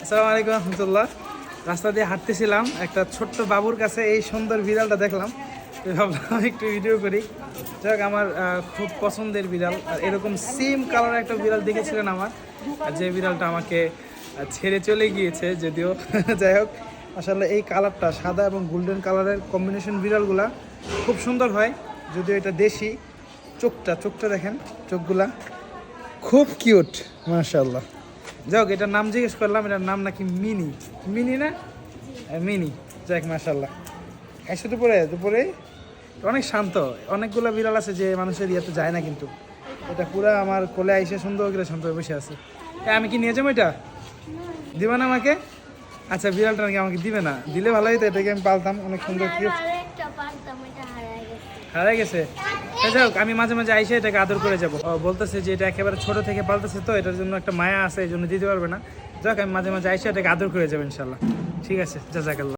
আসসালামু আলাইকুম রহমতুল্লাহ। রাস্তা দিয়ে হাঁটতেছিলাম, একটা ছোট্ট বাবুর কাছে এই সুন্দর বিড়ালটা দেখলাম, তো ভাবলাম একটু ভিডিও করি। যাক, আমার খুব পছন্দের বিড়াল। আর এরকম সেম কালার একটা বিড়াল দেখেছিলেন আমার, আর যে বিড়ালটা আমাকে ছেড়ে চলে গিয়েছে যদিও। যাই হোক, আসলে এই কালারটা সাদা এবং গোল্ডেন কালারের কম্বিনেশন বিড়ালগুলা খুব সুন্দর হয়। যদিও এটা দেশি। চোখটা দেখেন, চোখগুলা খুব কিউট, মাশাআল্লাহ। যাই হোক, এটার নাম জিজ্ঞেস করলাম, এটার নাম নাকি মিনি। মিনি না? মিনি। যাক, মাশাআল্লাহ। এসে দুপুরে অনেক শান্ত। অনেকগুলো বিড়াল আছে যে মানুষের ইয়েতে যায় না, কিন্তু এটা পুরো আমার কোলে আইসে সুন্দর করে শান্ত হয়ে বসে আছে। আমি কি নিয়ে যাবো এটা? দিবে না আমাকে? আচ্ছা, বিড়ালটা নাকি আমাকে দিবে না? দিলে ভালো হতো, এটাকে আমি পালতাম, অনেক সুন্দর কিউট। হারাই গেছে। যাই হোক, আমি মাঝে মাঝে আইসে এটাকে আদর করে যাবো। বলতেছে যে এটা একেবারে ছোট থেকে পালতেছে, তো এটার জন্য একটা মায়া আছে, এই জন্য দিতে পারবে না। যাক, আমি মাঝে মাঝে আইসে এটাকে আদর করে যাবো ইনশাল্লাহ। ঠিক আছে, জাযাকাল্লাহ।